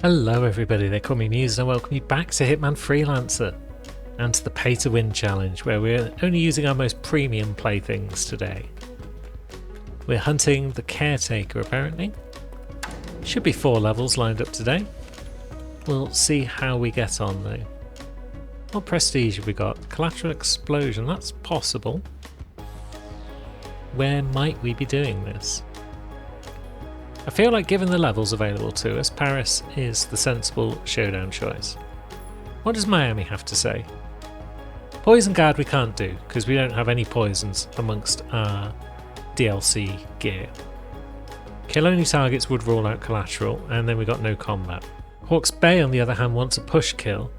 Hello everybody, they call me Muse and I welcome you back to Hitman Freelancer and to the Pay to Win challenge where we're only using our most premium playthings today. We're hunting the Caretaker apparently. Should be 4 levels lined up today. We'll see how we get on though. What prestige have we got? Collateral Explosion, that's possible. Where might we be doing this? I feel like given the levels available to us, Paris is the sensible showdown choice. What does Miami have to say? Poison Guard we can't do, because we don't have any poisons amongst our DLC gear. Kill only targets would rule out collateral, and then we got no combat. Hawke's Bay on the other hand wants a push kill,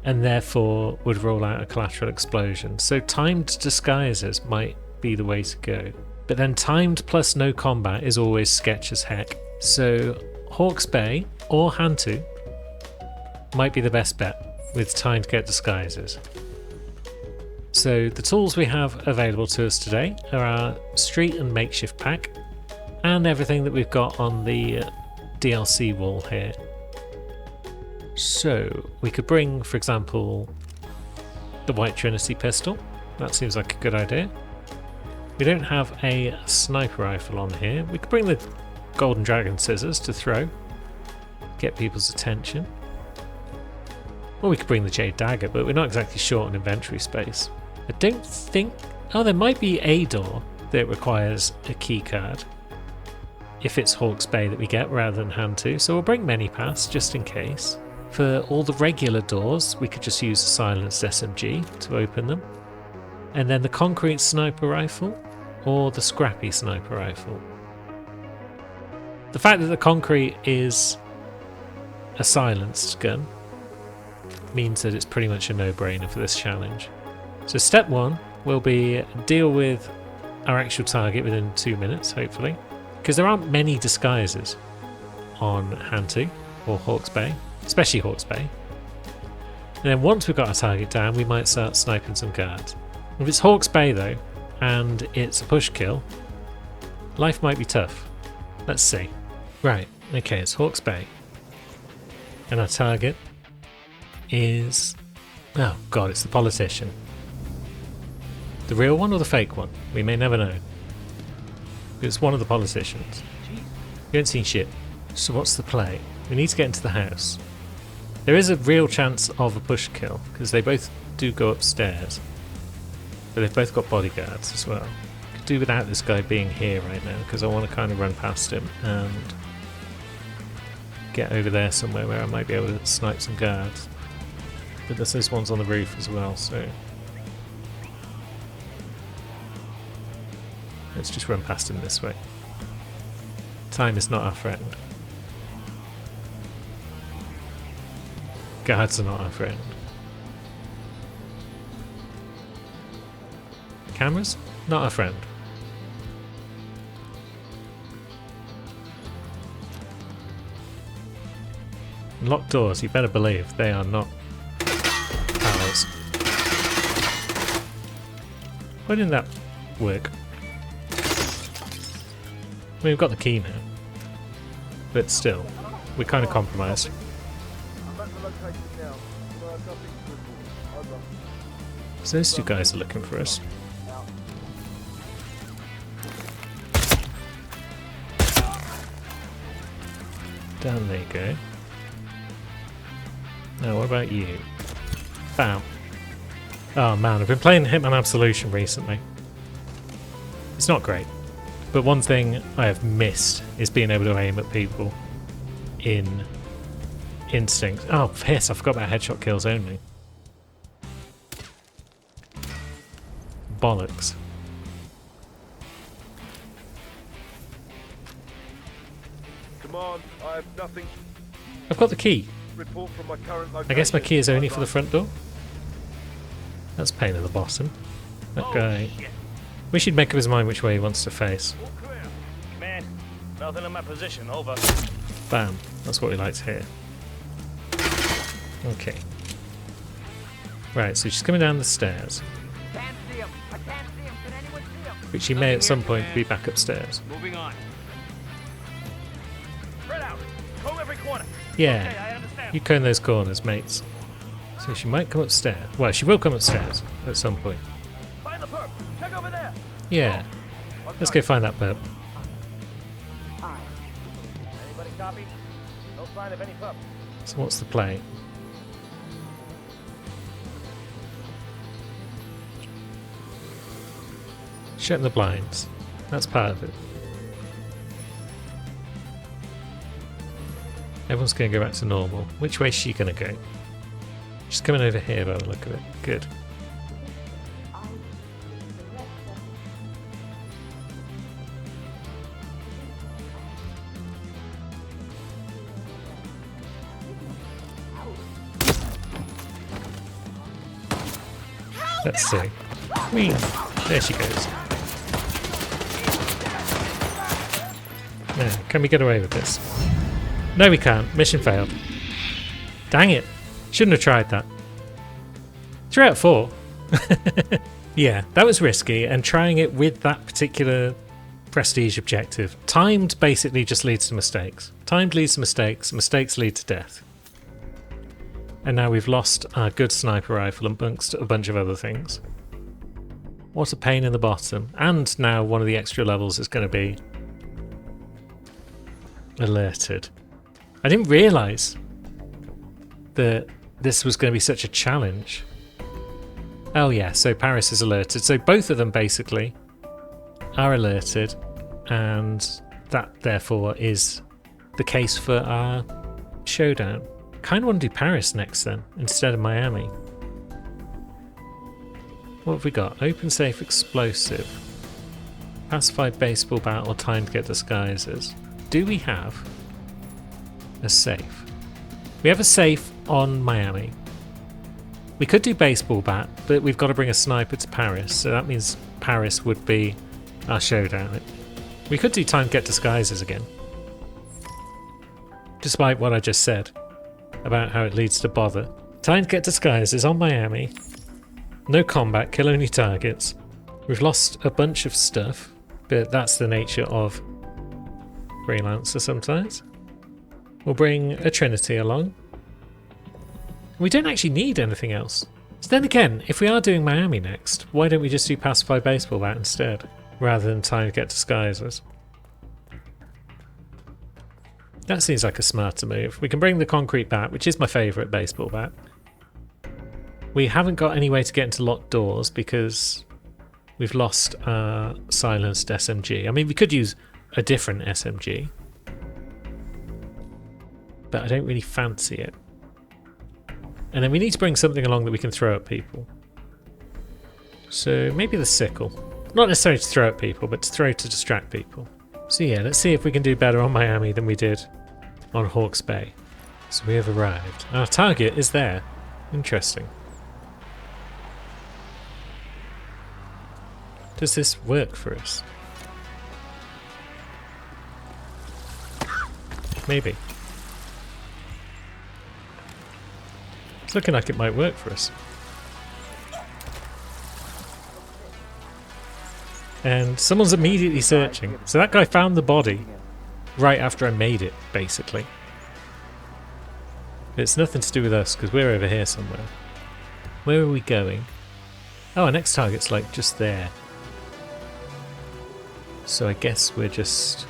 and therefore would rule out a collateral explosion, so timed disguises might be the way to go. But then timed plus no combat is always sketch as heck. So Hawke's Bay or Hantu might be the best bet with time to get disguises. So the tools we have available to us today are our street and makeshift pack and everything that we've got on the DLC wall here. So we could bring, for example, the White Trinity pistol. That seems like a good idea. We don't have a sniper rifle on here. We could bring the Golden Dragon scissors to throw, get people's attention. Or we could bring the Jade Dagger, but we're not exactly short on inventory space. I don't think... Oh, there might be a door that requires a key card. If it's Hawke's Bay that we get rather than Hantu, so we'll bring Many-Pass just in case. For all the regular doors, we could just use a silenced SMG to open them. And then the concrete sniper rifle or the scrappy sniper rifle. The fact that the concrete is a silenced gun means that it's pretty much a no-brainer for this challenge. So step 1 will be deal with our actual target within 2 minutes, hopefully, because there aren't many disguises on Hantu or Hawke's Bay, especially Hawke's Bay. And then once we've got our target down, we might start sniping some guards. If it's Hawke's Bay though, and it's a push kill, life might be tough. Let's see. Right, okay, it's Hawke's Bay. And our target is... oh god, it's the politician. The real one or the fake one? We may never know. It's one of the politicians. You haven't seen shit. So what's the play? We need to get into the house. There is a real chance of a push kill, because they both do go upstairs. But they've both got bodyguards as well. Could do without this guy being here right now because I want to kind of run past him and get over there somewhere where I might be able to snipe some guards. But there's those ones on the roof as well, so let's just run past him this way. Time is not our friend. Guards are not our friend. Cameras? Not our friend. Locked doors, you better believe they are not ours. Why didn't that work? I mean, we've got the key now. But still, we're kind of compromised. So those two guys are looking for us. Down there you go. Now what about you? Bam. Oh man, I've been playing Hitman Absolution recently. It's not great. But one thing I have missed is being able to aim at people in Instinct. Oh piss, I forgot about headshot kills only. Bollocks. Command, I have nothing. I've got the key. Report from my current location. I guess my key is only for the front door. That's pain at the bottom. That guy. We should make up his mind which way he wants to face. All clear. Man, nothing in my position, over. Bam. That's what we like to hear. Okay. Right, so she's coming down the stairs. Can't see him. I can't see him. Can anyone see him? Which she may at some point be back upstairs. Moving on. Spread out. Comb every corner. Yeah, Okay, I understand. you cone those corners, mates. So she might come upstairs. Well, she will come upstairs at some point. Find the perp. Check over there. Yeah, let's go find that perp. Anybody copy? No sign of any pup. So what's the play? Shutting the blinds. That's part of it. Everyone's going to go back to normal. Which way is she going to go? She's coming over here by the look of it. Good. Let's see. Whee! There she goes. Now, can we get away with this? No, we can't. Mission failed. Dang it. Shouldn't have tried that. 3 out of 4. Yeah, that was risky, and trying it with that particular prestige objective. Timed basically just leads to mistakes. Timed leads to mistakes. Mistakes lead to death. And now we've lost our good sniper rifle amongst a bunch of other things. What a pain in the bottom. And now one of the extra levels is going to be alerted. I didn't realise that this was going to be such a challenge. Oh yeah, so Paris is alerted. So both of them basically are alerted, and that therefore is the case for our showdown. Kind of want to do Paris next then, instead of Miami. What have we got? Open safe explosive. Pacified baseball bat or time to get disguises. Do we have a safe? We have a safe on Miami. We could do baseball bat, but we've got to bring a sniper to Paris, so that means Paris would be our showdown. We could do time to get disguises again. Despite what I just said about how it leads to bother. Time to get disguises on Miami. No combat, kill only targets. We've lost a bunch of stuff, but that's the nature of Freelancer sometimes. We'll bring a Trinity along. We don't actually need anything else. So then again, if we are doing Miami next, why don't we just do Pacified Baseball Bat instead, rather than time to get disguises? That seems like a smarter move. We can bring the concrete bat, which is my favourite baseball bat. We haven't got any way to get into locked doors because we've lost our silenced SMG. I mean, we could use a different SMG, but I don't really fancy it. And then we need to bring something along that we can throw at people. So maybe the sickle. Not necessarily to throw at people, but to throw to distract people. So yeah, let's see if we can do better on Miami than we did on Hawke's Bay. So we have arrived. Our target is there. Interesting. Does this work for us? Maybe. It's looking like it might work for us. And someone's immediately searching. So that guy found the body right after I made it, basically. It's nothing to do with us, because we're over here somewhere. Where are we going? Oh, our next target's like just there. So I guess we're just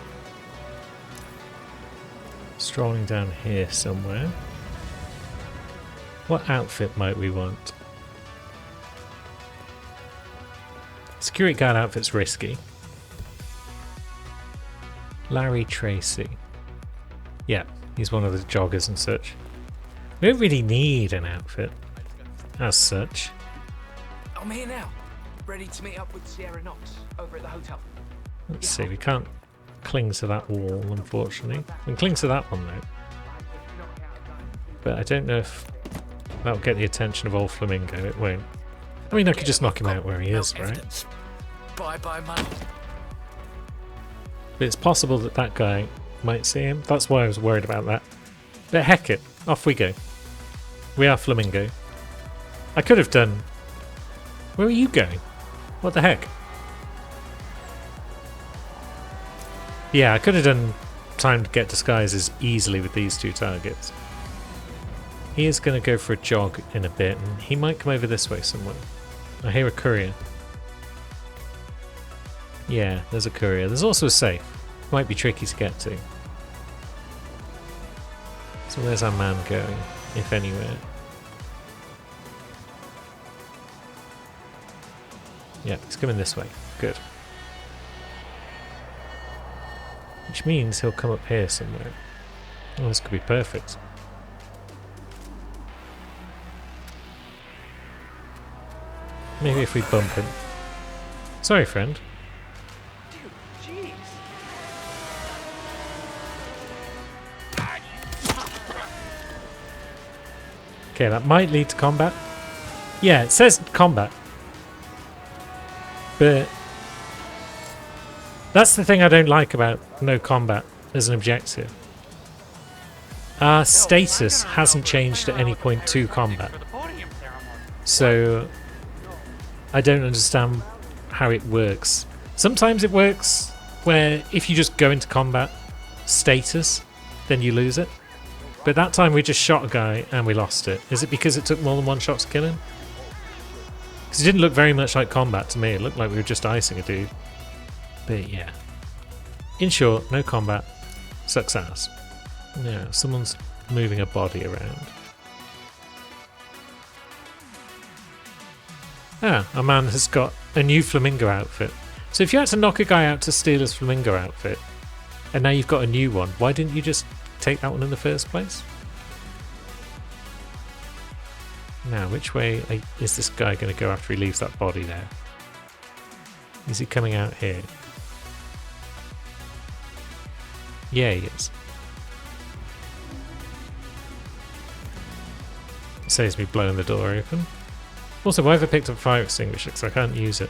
strolling down here somewhere. What outfit might we want? Security guard outfit's risky. Larry Tracy. Yeah, he's one of the joggers and such. We don't really need an outfit as such. I'm here now, ready to meet up with Sierra Knox over at the hotel. Let's see, we can't cling to that wall, unfortunately. We can cling to that one though. But I don't know if that'll get the attention of old Flamingo. It won't. I mean, I could just knock him out where he is, right? Bye bye, man. But it's possible that that guy might see him. That's why I was worried about that. But heck it, off we go. We are Flamingo. I could have done... Where are you going? What the heck? Yeah, I could have done time to get disguises easily with these two targets. He is going to go for a jog in a bit, and he might come over this way somewhere. I hear a courier. Yeah, there's a courier. There's also a safe. Might be tricky to get to. So where's our man going, if anywhere? Yeah, he's coming this way. Good. Which means he'll come up here somewhere. Oh, this could be perfect. Maybe if we bump him. Sorry, friend. Dude, jeez. Okay, that might lead to combat. Yeah, it says combat. But that's the thing I don't like about no combat as an objective. Our status hasn't changed at any point to combat. So I don't understand how it works. Sometimes it works where if you just go into combat status, then you lose it. But that time we just shot a guy and we lost it. Is it because it took more than one shot to kill him? Because it didn't look very much like combat to me. It looked like we were just icing a dude. But yeah. In short, no combat. Sucks ass. Now, someone's moving a body around. Ah, a man has got a new flamingo outfit. So if you had to knock a guy out to steal his flamingo outfit, and now you've got a new one, why didn't you just take that one in the first place? Now, which way is this guy going to go after he leaves that body there? Is he coming out here? Yeah, he is. It saves me blowing the door open. Also, why have I picked up a fire extinguisher? Because I can't use it.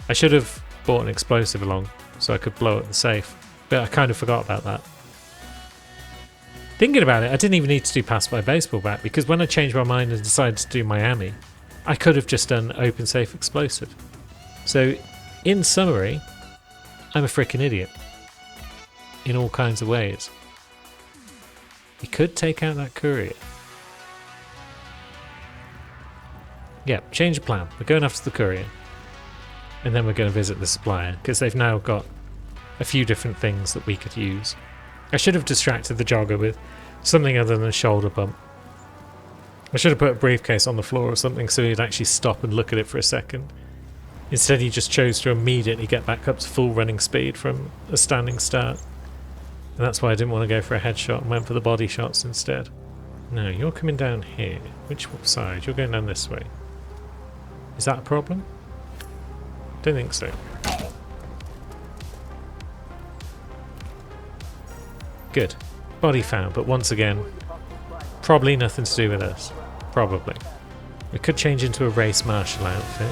I should have bought an explosive along so I could blow up the safe. But I kind of forgot about that. Thinking about it, I didn't even need to do Pass by Baseball Bat, because when I changed my mind and decided to do Miami, I could have just done Open Safe Explosive. So, in summary, I'm a freaking idiot. In all kinds of ways. We could take out that courier. Yeah, change of plan. We're going after the courier. And then we're going to visit the supplier, because they've now got a few different things that we could use. I should have distracted the jogger with something other than a shoulder bump. I should have put a briefcase on the floor or something so he'd actually stop and look at it for a second. Instead he just chose to immediately get back up to full running speed from a standing start. And that's why I didn't want to go for a headshot and went for the body shots instead. No, you're coming down here. Which side? You're going down this way. Is that a problem? Don't think so. Good. Body found, but once again, probably nothing to do with us. Probably. We could change into a race marshal outfit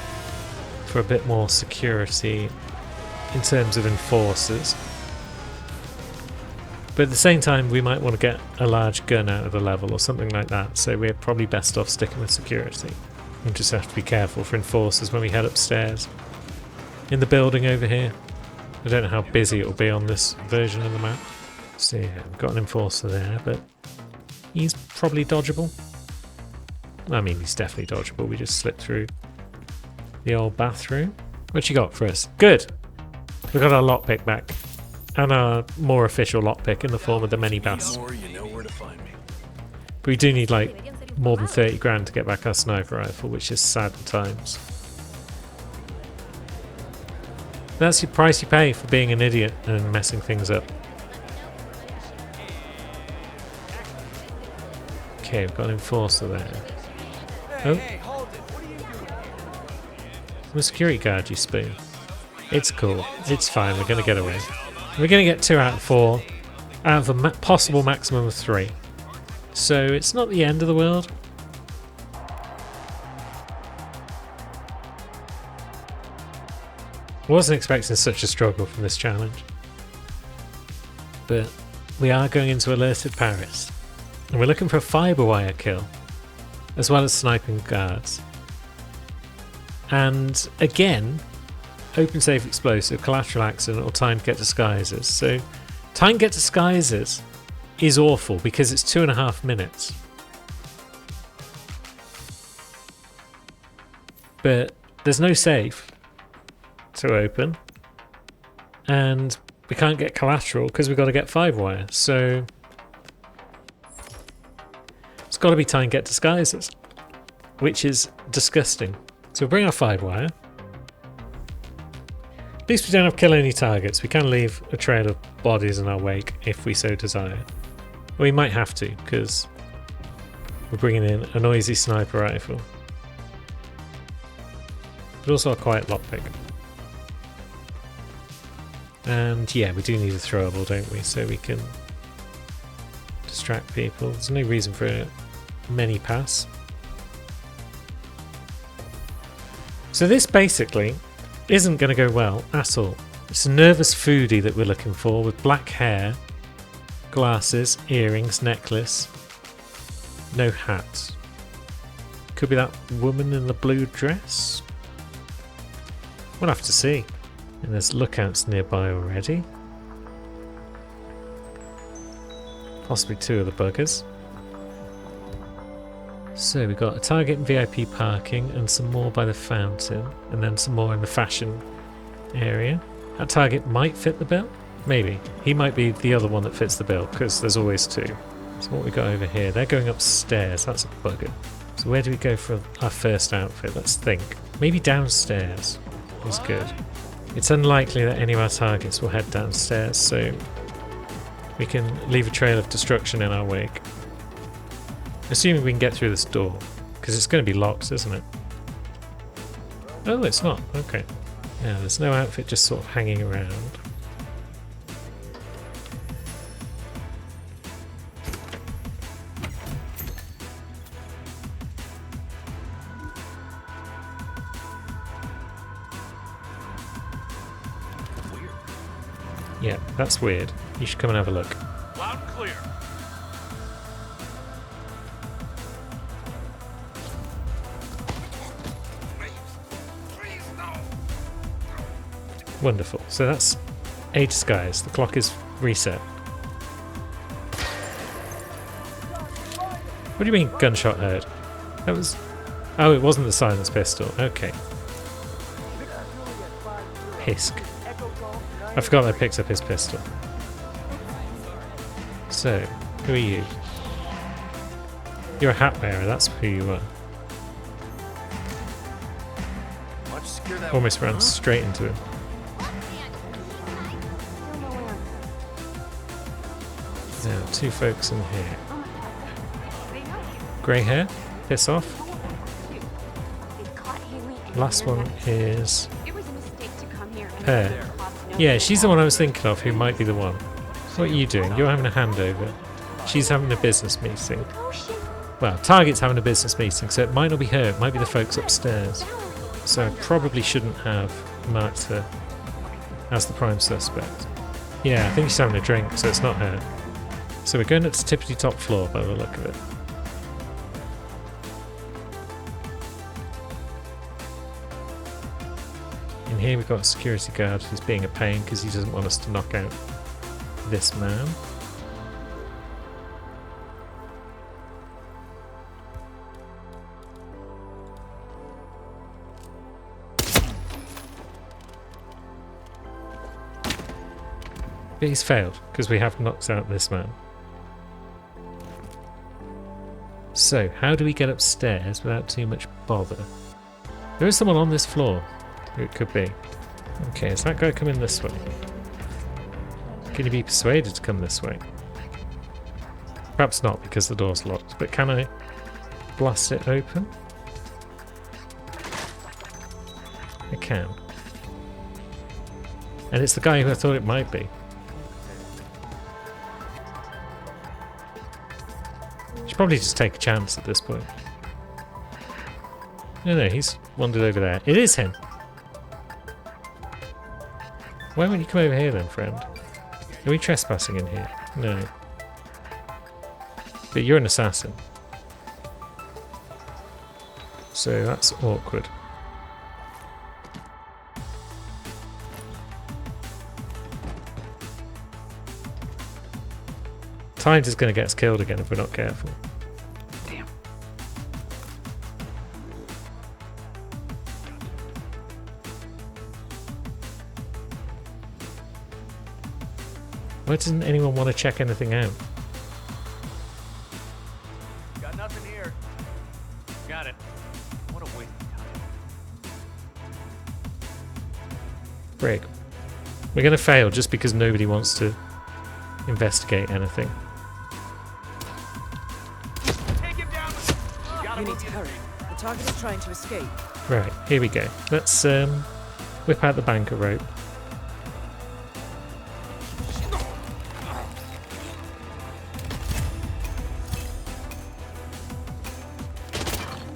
for a bit more security in terms of enforcers. But at the same time, we might want to get a large gun out of the level or something like that, so we're probably best off sticking with security. We'll just have to be careful for enforcers when we head upstairs. In the building over here. I don't know how busy it'll be on this version of the map. So yeah, we've got an enforcer there, but he's probably dodgeable. I mean, he's definitely dodgeable. We just slipped through the old bathroom. What you got for us? Good! We got our lockpick back. And our more official lockpick in the form of the mini bass. But we do need like more than 30 grand to get back our sniper rifle, which is sad at times. That's the price you pay for being an idiot and messing things up. Okay, we've got an enforcer there. Oh. I'm a security guard, you spoon. It's cool. It's fine. We're going to get away. We're going to get 2 out of 4 out of a possible maximum of 3. So it's not the end of the world. I wasn't expecting such a struggle from this challenge. But we are going into Alerted Paris. And we're looking for a fibre wire kill, as well as sniping guards. And again, open safe explosive, collateral accident, or time to get disguises. So time to get disguises is awful because it's 2.5 minutes. but there's no safe to open, and we can't get collateral because we've got to get 5-wire. So it's got to be time to get disguises, which is disgusting. So we'll bring our 5-wire. At least we don't have to kill any targets. We can leave a trail of bodies in our wake if we so desire. We might have to because we're bringing in a noisy sniper rifle, but also a quiet lockpick. And yeah, we do need a throwable, don't we? So we can distract people. There's no reason for a mini pass. So this basically isn't going to go well at all. It's a nervous foodie that we're looking for with black hair, glasses, earrings, necklace, no hat. Could be that woman in the blue dress? We'll have to see. And there's lookouts nearby already. Possibly 2 of the buggers. So we've got a target in VIP parking and some more by the fountain, and then some more in the fashion area. That target might fit the bill? Maybe. He might be the other one that fits the bill, because there's always 2. So what we got over here? They're going upstairs. That's a bugger. So where do we go for our first outfit? Let's think. Maybe downstairs is good. It's unlikely that any of our targets will head downstairs, so we can leave a trail of destruction in our wake. Assuming we can get through this door, because it's going to be locked, isn't it? Oh, it's not. Okay. Yeah, there's no outfit just sort of hanging around. Yeah, that's weird. You should come and have a look. Loud and clear. Wonderful. So that's a disguise. The clock is reset. What do you mean gunshot heard? That was... Oh, it wasn't the silenced pistol. Okay. Hisk. I forgot I picked up his pistol. So, who are you? You're a hat wearer, that's who you are. Almost ran straight into him. Now, 2 folks in here. Grey hair, piss off. Last one is Pear. Yeah, she's the one I was thinking of who might be the one. What are you doing? You're having a handover. She's having a business meeting. Well, Target's having a business meeting, so it might not be her, it might be the folks upstairs. So I probably shouldn't have marked her as the prime suspect. Yeah, I think she's having a drink, so it's not her. So we're going up to tippity top floor by the look of it. In here we've got a security guard who's being a pain because he doesn't want us to knock out this man. But he's failed because we have knocked out this man. So, how do we get upstairs without too much bother? There is someone on this floor who it could be. Okay, is that guy coming this way? Can you be persuaded to come this way? Perhaps not because the door's locked, but can I blast it open? I can. And it's the guy who I thought it might be. Should probably just take a chance at this point. No, he's wandered over there. It is him! Why won't you come over here then, friend? Are we trespassing in here? No. But you're an assassin. So that's awkward. Tides is going to get us killed again if we're not careful. Damn. Why doesn't anyone want to check anything out? Got nothing here. Got it. What a waste of time. Brig. We're going to fail just because nobody wants to investigate anything. Take him down. You need to hurry. The target is trying to escape. Right, here we go. Let's whip out the banker rope.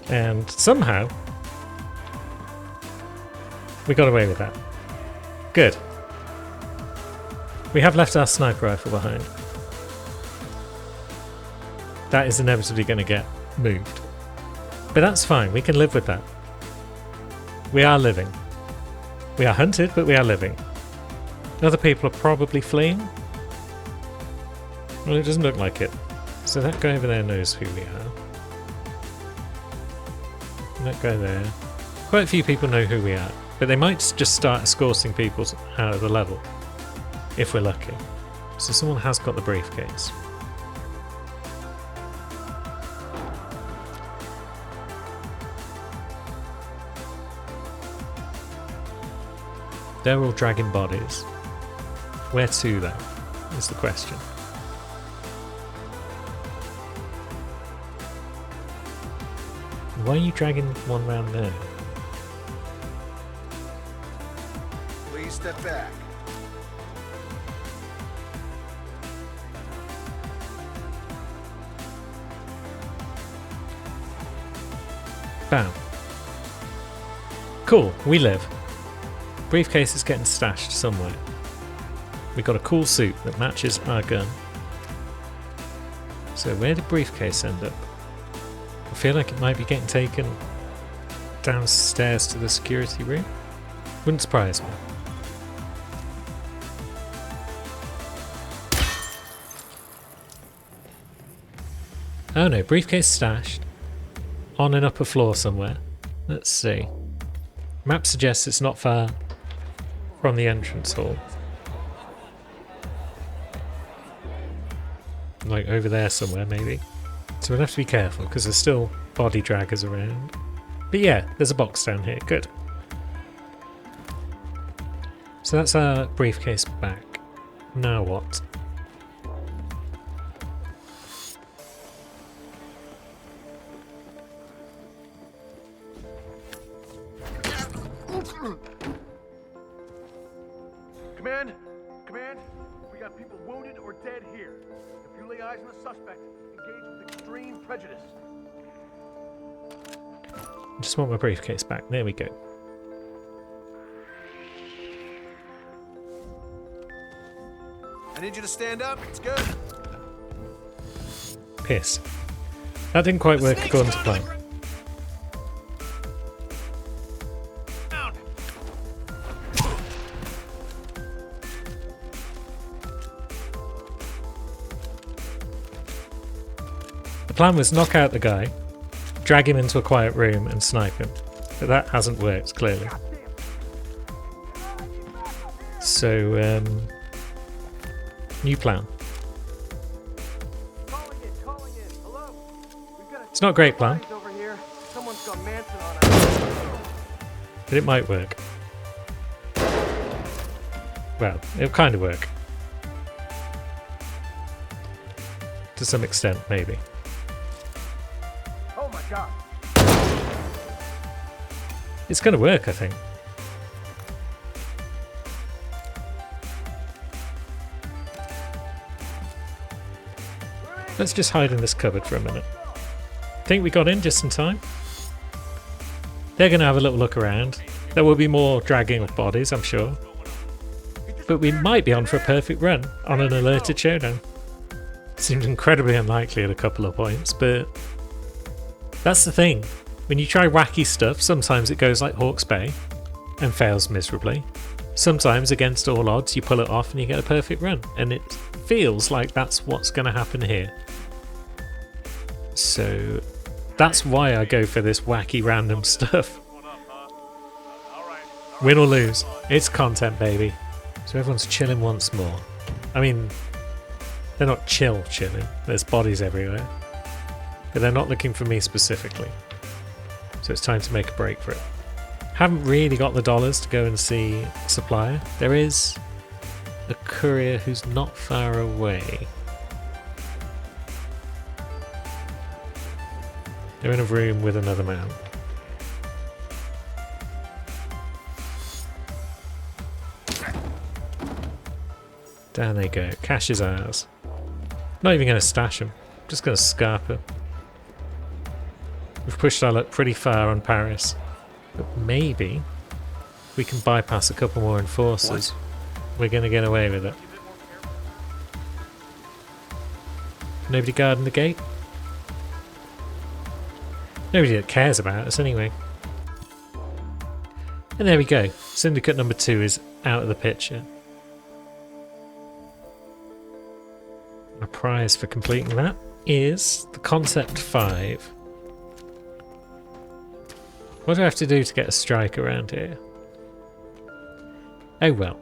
And somehow we got away with that. Good. We have left our sniper rifle behind. That is inevitably going to get moved. But that's fine, we can live with that. We are living. We are hunted, but we are living. Other people are probably fleeing. Well, it doesn't look like it. So that guy over there knows who we are. And that guy there. Quite a few people know who we are, but they might just start escorting people out of the level. If we're lucky. So someone has got the briefcase. They're all dragging bodies. Where to, though, is the question. Why are you dragging one round there? Please step back. Bam. Cool, we live. Briefcase is getting stashed somewhere. We got a cool suit that matches our gun. So where did briefcase end up? I feel like it might be getting taken downstairs to the security room. Wouldn't surprise me. Oh no, briefcase stashed on an upper floor somewhere. Let's see. Map suggests it's not far from the entrance hall. Like over there somewhere maybe. So we'll have to be careful because there's still body draggers around. But yeah, there's a box down here. Good. So that's our briefcase back. Now what? Command! Command! We got people wounded or dead here. If you lay eyes on the suspect, engage with extreme prejudice. I just want my briefcase back. There we go. I need you to stand up. It's good. Piss. That didn't quite work according to plan. The plan was knock out the guy, drag him into a quiet room and snipe him. But that hasn't worked, clearly. So, new plan. Calling in. Hello? We've got It's not a great plan, over here. Someone's got Manson on us. but it might work. Well, it'll kind of work. To some extent, maybe. Oh my god. It's going to work, I think. Let's just hide in this cupboard for a minute. Think we got in just in time? They're going to have a little look around. There will be more dragging of bodies, I'm sure. But we might be on for a perfect run on an alerted showdown. Seemed incredibly unlikely at a couple of points, but that's the thing. When you try wacky stuff, sometimes it goes like Hawke's Bay and fails miserably. Sometimes, against all odds, you pull it off and you get a perfect run. And it feels like that's what's going to happen here. So that's why I go for this wacky random stuff. Win or lose, it's content, baby. So everyone's chilling once more. I mean, they're not chilling. There's bodies everywhere. But they're not looking for me specifically. So it's time to make a break for it. Haven't really got the dollars to go and see Supplier. There is a courier who's not far away. They're in a room with another man. Down they go. Cash is ours. Not even going to stash them. Just going to scarp her. We've pushed our luck pretty far on Paris. But maybe we can bypass a couple more enforcers. We're going to get away with it. Nobody guarding the gate? Nobody that cares about us anyway. And there we go. Syndicate number 2 is out of the picture. Our prize for completing that is the Concept 5. What do I have to do to get a strike around here? Oh well.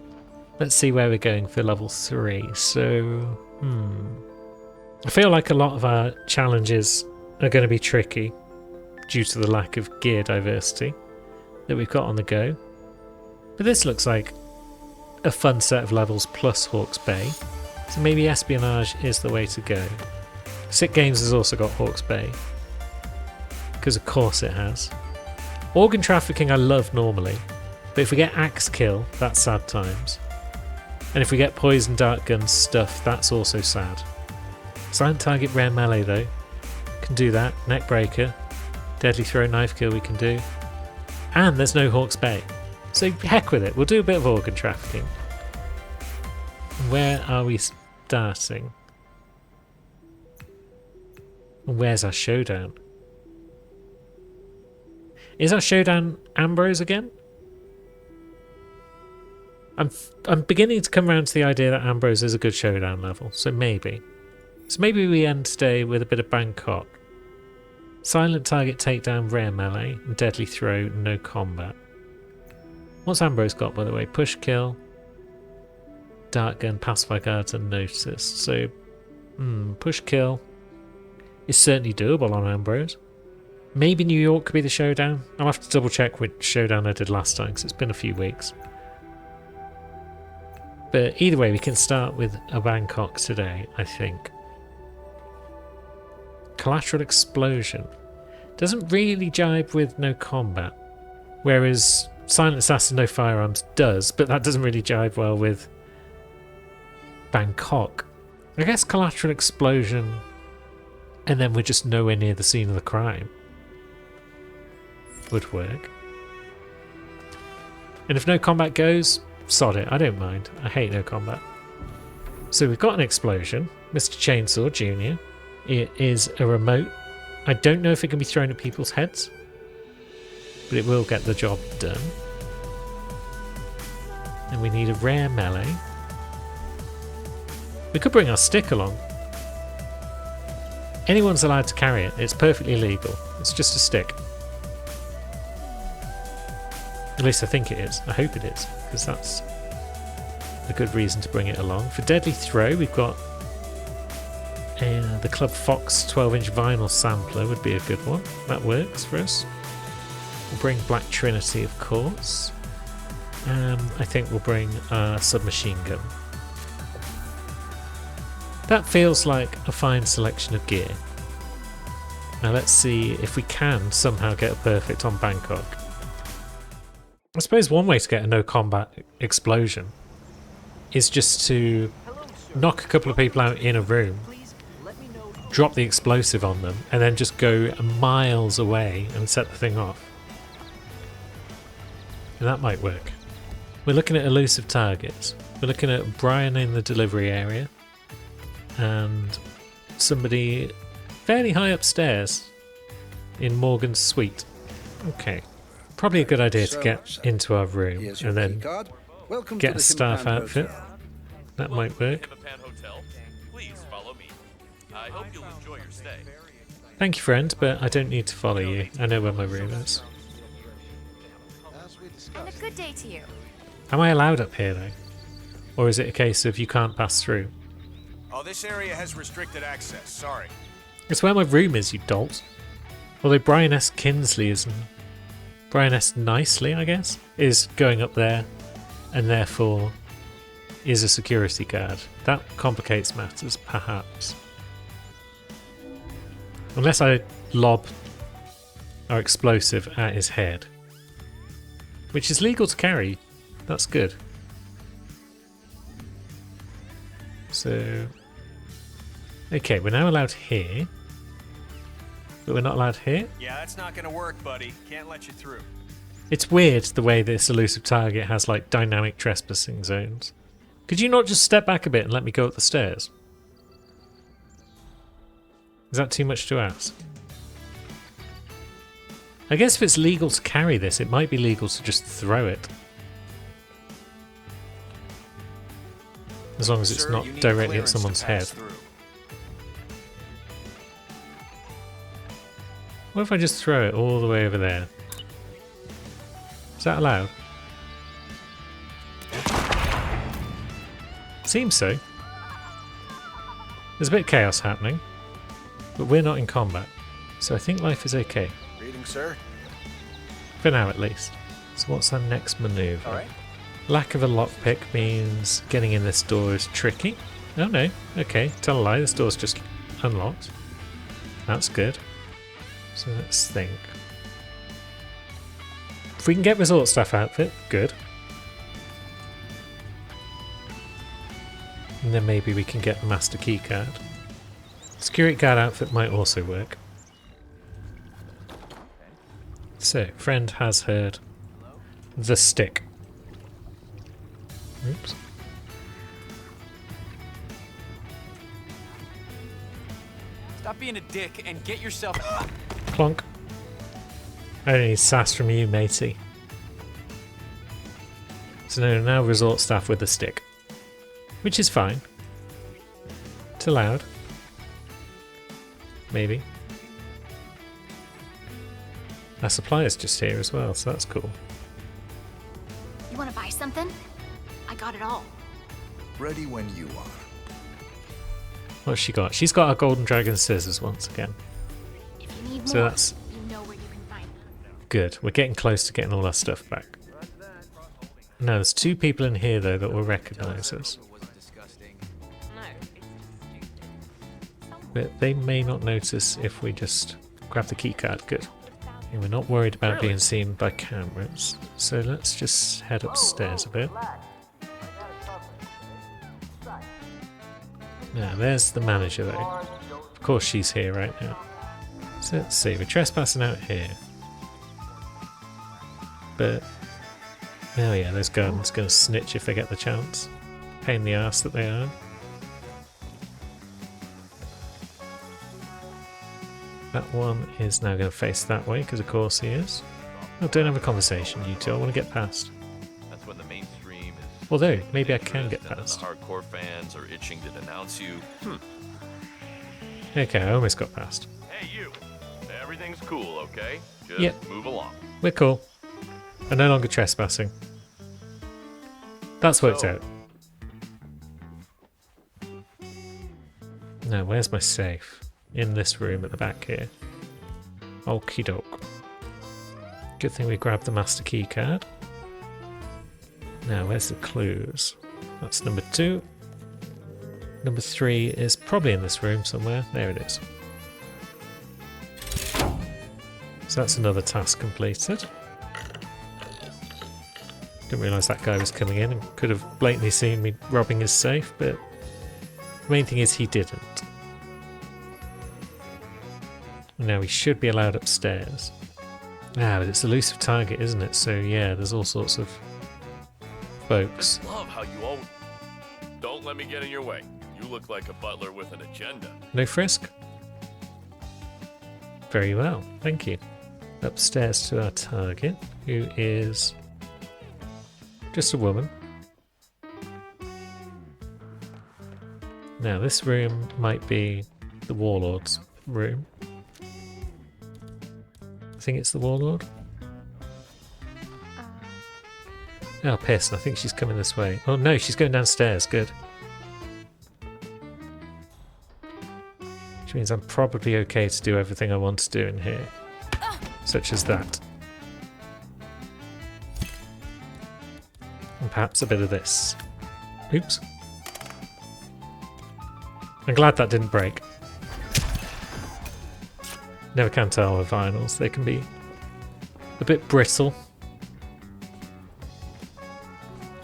Let's see where we're going for level 3. So, I feel like a lot of our challenges are going to be tricky due to the lack of gear diversity that we've got on the go. But this looks like a fun set of levels plus Hawke's Bay. So maybe espionage is the way to go. Sick Games has also got Hawke's Bay. Because of course it has. Organ trafficking I love normally. But if we get axe kill, that's sad times. And if we get poison dart gun stuff, that's also sad. Silent target rare melee though. Can do that. Neckbreaker. Deadly throw knife kill we can do. And there's no Hawke's Bay. So heck with it. We'll do a bit of organ trafficking. Where are we starting? Where's our showdown? Is our showdown Ambrose again? I'm beginning to come around to the idea that Ambrose is a good showdown level, so maybe. So maybe we end today with a bit of Bangkok. Silent target takedown, rare melee, and deadly throw, no combat. What's Ambrose got, by the way? Push kill, dart gun, pacify guards, and notice. So, push kill is certainly doable on Ambrose. Maybe New York could be the showdown. I'll have to double check which showdown I did last time because it's been a few weeks. But either way, we can start with a Bangkok today, I think. Collateral Explosion. Doesn't really jibe with no combat. Whereas Silent Assassin no firearms does, but that doesn't really jibe well with Bangkok. I guess Collateral Explosion and then we're just nowhere near the scene of the crime would work. And if no combat goes, sod it, I don't mind. I hate no combat. So we've got an explosion. Mr. Chainsaw Jr. It is a remote. I don't know if it can be thrown at people's heads, but it will get the job done. And we need a rare melee. We could bring our stick along. Anyone's allowed to carry it. It's perfectly legal. It's just a stick. At least I think it is. I hope it is, because that's a good reason to bring it along. For Deadly Throw, we've got the Club Fox 12-inch vinyl sampler would be a good one. That works for us. We'll bring Black Trinity, of course. I think we'll bring a submachine gun. That feels like a fine selection of gear. Now let's see if we can somehow get a perfect on Bangkok. I suppose one way to get a no combat explosion is just to knock a couple of people out in a room, drop the explosive on them, and then just go miles away and set the thing off. And that might work. We're looking at elusive targets. We're looking at Brian in the delivery area and somebody fairly high upstairs in Morgan's suite. Okay. Probably a good idea to get into our room and then get a staff outfit. That might work. Thank you, friend, but I don't need to follow you. I know where my room is. And a good day to you. Am I allowed up here, though? Or is it a case of you can't pass through? Oh, this area has restricted access. Sorry. It's where my room is, you dolt. Although Brian S. Kinsley isn't. Brian S. Nicely, I guess, is going up there and therefore is a security guard. That complicates matters, perhaps. Unless I lob our explosive at his head. Which is legal to carry. That's good. So... Okay, we're now allowed here. But we're not allowed here? Yeah, that's not gonna work, buddy. Can't let you through. It's weird the way this elusive target has like dynamic trespassing zones. Could you not just step back a bit and let me go up the stairs? Is that too much to ask? I guess if it's legal to carry this, it might be legal to just throw it. As long as it's Sir, not you need directly at clearance to someone's head. pass through. What if I just throw it all the way over there? Is that allowed? Seems so. There's a bit of chaos happening, but we're not in combat, so I think life is okay. Reading, sir. For now, at least. So what's our next maneuver? All right. Lack of a lockpick means getting in this door is tricky. Oh no, okay, tell a lie, this door's just unlocked. That's good. So let's think. If we can get resort staff outfit, good. And then maybe we can get the master key card. Security guard outfit might also work. So, friend has heard the stick. Oops. Stop being a dick and get yourself. Clonk. I don't need sass from you, matey. So now resort staff with the stick. Which is fine. It's allowed. Maybe. Our supplier's just here as well, so that's cool. You want to buy something? I got it all. Ready when you are. What's she got? She's got our golden dragon scissors once again. If you need So more, that's you know where you can find them. good. We're getting close to getting all our stuff back. No, there's two people in here though that will recognise us. But they may not notice if we just grab the keycard. Good. And we're not worried about being seen by cameras. So let's just head upstairs a bit. Now, there's the manager though. Of course she's here right now. So let's see, we're trespassing out here. But, oh yeah, those guards are going to snitch if they get the chance. Pain in the arse that they are. That one is now going to face that way, because of course he is. Oh, don't have a conversation, you two. I want to get past. That's when the mainstream is. Although, maybe I can get and then past. The hardcore fans are itching to denounce you. Okay, I almost got past. Hey, you. Everything's cool, okay? Just Yep. move along. We're cool. We're no longer trespassing. That's worked out. Now, where's my safe? In this room at the back here. Okie doke. Good thing we grabbed the master key card. Now, where's the clues? That's number 2. Number 3 is probably in this room somewhere. There it is. So that's another task completed. Didn't realise that guy was coming in and could have blatantly seen me robbing his safe, but the main thing is he didn't. Now we should be allowed upstairs. Ah, but it's elusive target, isn't it? So yeah, there's all sorts of folks. Love how you all. Don't let me get in your way. You look like a butler with an agenda. No frisk? Very well, thank you. Upstairs to our target, who is just a woman. Now this room might be the Warlord's room. I think it's the Warlord. Oh, piss. I think she's coming this way. Oh no, she's going downstairs. Good. Which means I'm probably okay to do everything I want to do in here. Such as that. And perhaps a bit of this. Oops. I'm glad that didn't break. Never can tell with vinyls. They can be a bit brittle.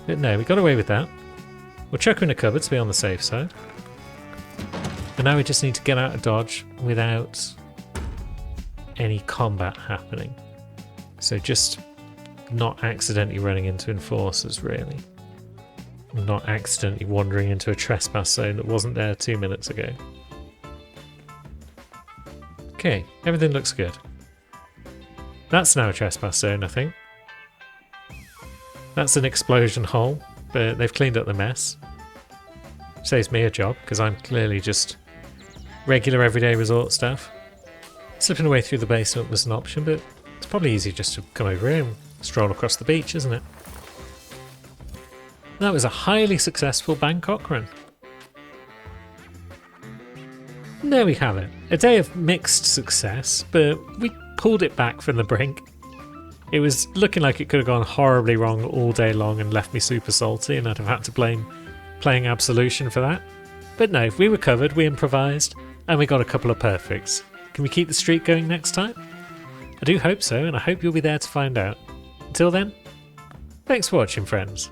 But no, we got away with that. We'll chuck her in a cupboard to be on the safe side. And now we just need to get out of dodge without any combat happening. So just not accidentally running into enforcers, really. Not accidentally wandering into a trespass zone that wasn't there 2 minutes ago. Okay, everything looks good. That's now a trespass zone, I think. That's an explosion hole, but they've cleaned up the mess. Saves me a job, because I'm clearly just regular everyday resort stuff. Slipping away through the basement was an option, but it's probably easy just to come over here and stroll across the beach, isn't it? That was a highly successful Bangkok run. There we have it. A day of mixed success, but we pulled it back from the brink. It was looking like it could have gone horribly wrong all day long and left me super salty, and I'd have had to blame playing Absolution for that. But no, we recovered, we improvised, and we got a couple of perfects. Can we keep the streak going next time? I do hope so, and I hope you'll be there to find out. Until then, thanks for watching, friends.